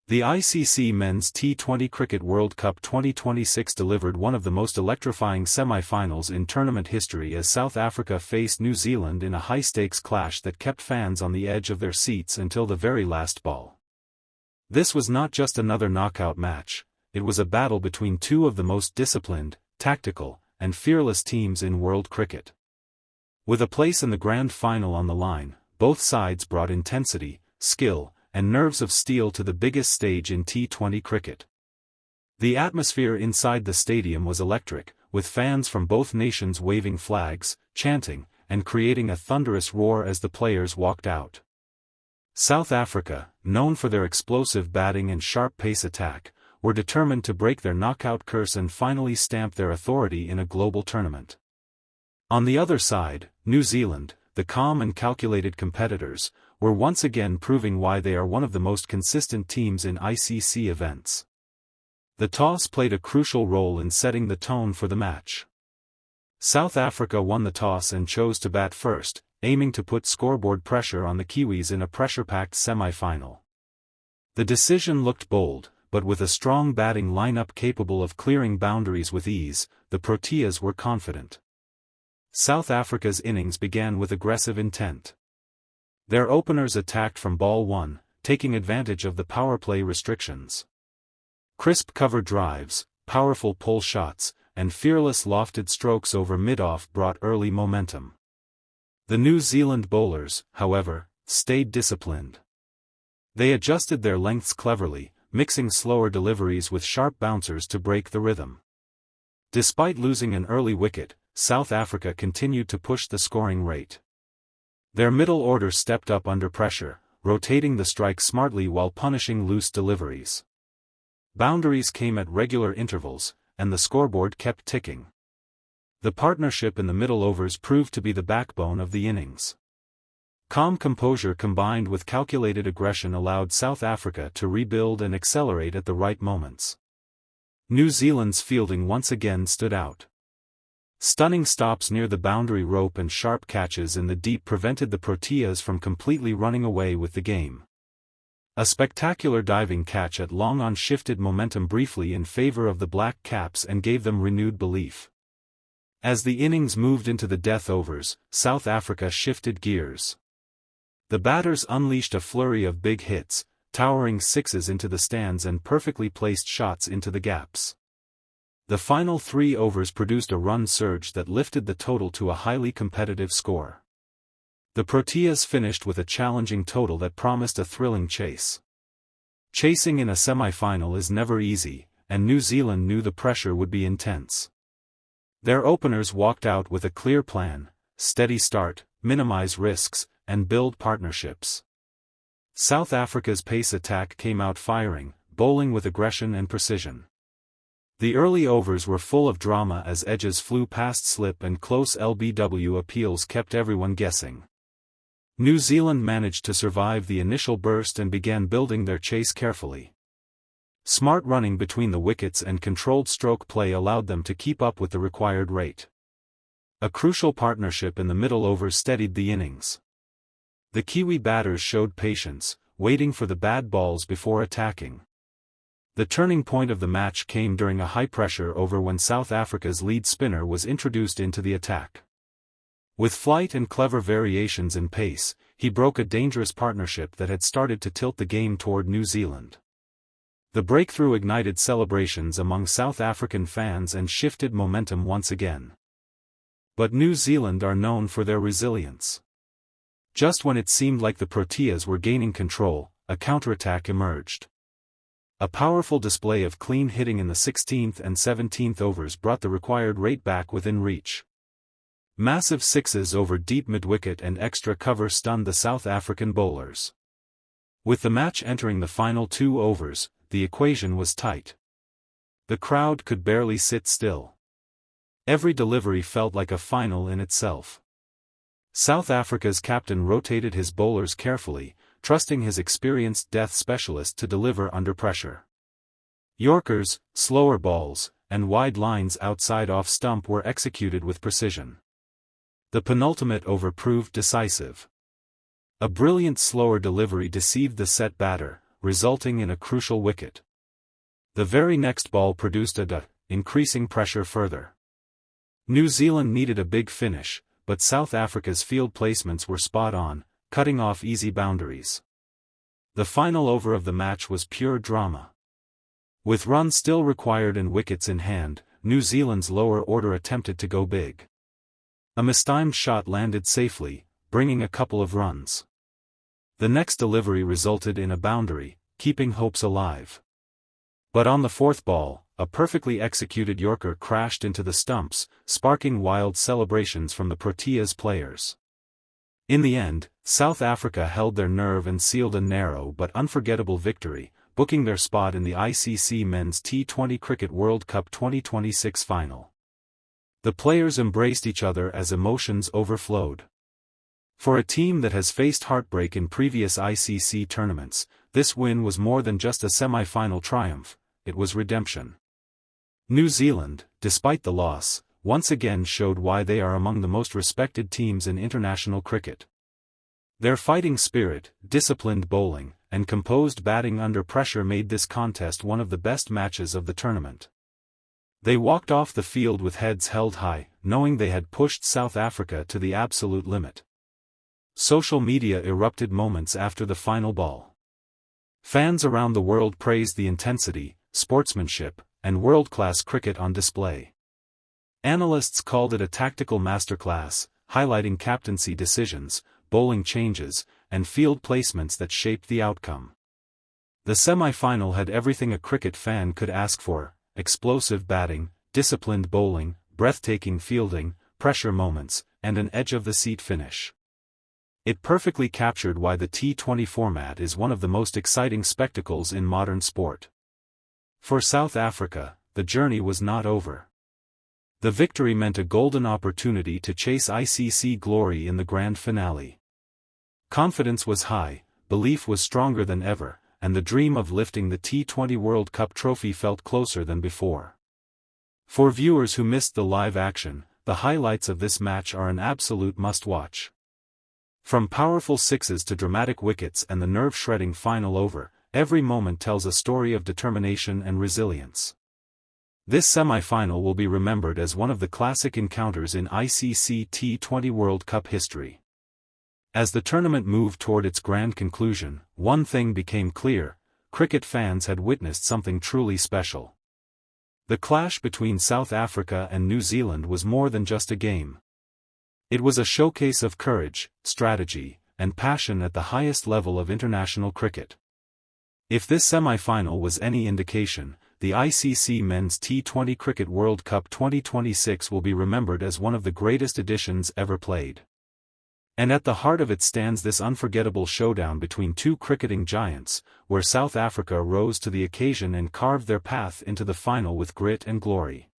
The ICC Men's T20 Cricket World Cup 2026 delivered one of the most electrifying semi-finals in tournament history as South Africa faced New Zealand in a high-stakes clash that kept fans on the edge of their seats until the very last ball. This was not just another knockout match, it was a battle between two of the most disciplined, tactical, and fearless teams in world cricket. With a place in the grand final on the line, both sides brought intensity, skill, and nerves of steel to the biggest stage in T20 cricket. The atmosphere inside the stadium was electric, with fans from both nations waving flags, chanting, and creating a thunderous roar as the players walked out. South Africa, known for their explosive batting and sharp pace attack, were determined to break their knockout curse and finally stamp their authority in a global tournament. On the other side, New Zealand, the calm and calculated competitors, were once again proving why they are one of the most consistent teams in ICC events. The toss played a crucial role in setting the tone for the match. South Africa won the toss and chose to bat first, aiming to put scoreboard pressure on the Kiwis in a pressure-packed semi-final. The decision looked bold, but with a strong batting lineup capable of clearing boundaries with ease, the Proteas were confident. South Africa's innings began with aggressive intent. Their openers attacked from ball one, taking advantage of the power play restrictions. Crisp cover drives, powerful pull shots, and fearless lofted strokes over mid-off brought early momentum. The New Zealand bowlers, however, stayed disciplined. They adjusted their lengths cleverly, mixing slower deliveries with sharp bouncers to break the rhythm. Despite losing an early wicket, South Africa continued to push the scoring rate. Their middle order stepped up under pressure, rotating the strike smartly while punishing loose deliveries. Boundaries came at regular intervals, and the scoreboard kept ticking. The partnership in the middle overs proved to be the backbone of the innings. Calm composure combined with calculated aggression allowed South Africa to rebuild and accelerate at the right moments. New Zealand's fielding once again stood out. Stunning stops near the boundary rope and sharp catches in the deep prevented the Proteas from completely running away with the game. A spectacular diving catch at long on shifted momentum briefly in favor of the Black Caps and gave them renewed belief. As the innings moved into the death overs, South Africa shifted gears. The batters unleashed a flurry of big hits, towering sixes into the stands and perfectly placed shots into the gaps. The final 3 overs produced a run surge that lifted the total to a highly competitive score. The Proteas finished with a challenging total that promised a thrilling chase. Chasing in a semi-final is never easy, and New Zealand knew the pressure would be intense. Their openers walked out with a clear plan: steady start, minimize risks, and build partnerships. South Africa's pace attack came out firing, bowling with aggression and precision. The early overs were full of drama as edges flew past slip and close LBW appeals kept everyone guessing. New Zealand managed to survive the initial burst and began building their chase carefully. Smart running between the wickets and controlled stroke play allowed them to keep up with the required rate. A crucial partnership in the middle overs steadied the innings. The Kiwi batters showed patience, waiting for the bad balls before attacking. The turning point of the match came during a high-pressure over when South Africa's lead spinner was introduced into the attack. With flight and clever variations in pace, he broke a dangerous partnership that had started to tilt the game toward New Zealand. The breakthrough ignited celebrations among South African fans and shifted momentum once again. But New Zealand are known for their resilience. Just when it seemed like the Proteas were gaining control, a counterattack emerged. A powerful display of clean hitting in the 16th and 17th overs brought the required rate back within reach. Massive sixes over deep mid-wicket and extra cover stunned the South African bowlers. With the match entering the final 2 overs, the equation was tight. The crowd could barely sit still. Every delivery felt like a final in itself. South Africa's captain rotated his bowlers carefully, trusting his experienced death specialist to deliver under pressure. Yorkers, slower balls, and wide lines outside off stump were executed with precision. The penultimate over proved decisive. A brilliant slower delivery deceived the set batter, resulting in a crucial wicket. The very next ball produced a dot, increasing pressure further. New Zealand needed a big finish, but South Africa's field placements were spot on, cutting off easy boundaries. The final over of the match was pure drama. With runs still required and wickets in hand, New Zealand's lower order attempted to go big. A mistimed shot landed safely, bringing a couple of runs. The next delivery resulted in a boundary, keeping hopes alive. But on the fourth ball, a perfectly executed Yorker crashed into the stumps, sparking wild celebrations from the Proteas players. In the end, South Africa held their nerve and sealed a narrow but unforgettable victory, booking their spot in the ICC Men's T20 Cricket World Cup 2026 final. The players embraced each other as emotions overflowed. For a team that has faced heartbreak in previous ICC tournaments, this win was more than just a semi-final triumph, it was redemption. New Zealand, despite the loss, once again showed why they are among the most respected teams in international cricket. Their fighting spirit, disciplined bowling, and composed batting under pressure made this contest one of the best matches of the tournament. They walked off the field with heads held high, knowing they had pushed South Africa to the absolute limit. Social media erupted moments after the final ball. Fans around the world praised the intensity, sportsmanship, and world-class cricket on display. Analysts called it a tactical masterclass, highlighting captaincy decisions, bowling changes, and field placements that shaped the outcome. The semi-final had everything a cricket fan could ask for: explosive batting, disciplined bowling, breathtaking fielding, pressure moments, and an edge-of-the-seat finish. It perfectly captured why the T20 format is one of the most exciting spectacles in modern sport. For South Africa, the journey was not over. The victory meant a golden opportunity to chase ICC glory in the grand finale. Confidence was high, belief was stronger than ever, and the dream of lifting the T20 World Cup trophy felt closer than before. For viewers who missed the live action, the highlights of this match are an absolute must-watch. From powerful sixes to dramatic wickets and the nerve-shredding final over, every moment tells a story of determination and resilience. This semi-final will be remembered as one of the classic encounters in ICC T20 World Cup history. As the tournament moved toward its grand conclusion, one thing became clear: cricket fans had witnessed something truly special. The clash between South Africa and New Zealand was more than just a game. It was a showcase of courage, strategy, and passion at the highest level of international cricket. If this semi-final was any indication, the ICC Men's T20 Cricket World Cup 2026 will be remembered as one of the greatest editions ever played. And at the heart of it stands this unforgettable showdown between two cricketing giants, where South Africa rose to the occasion and carved their path into the final with grit and glory.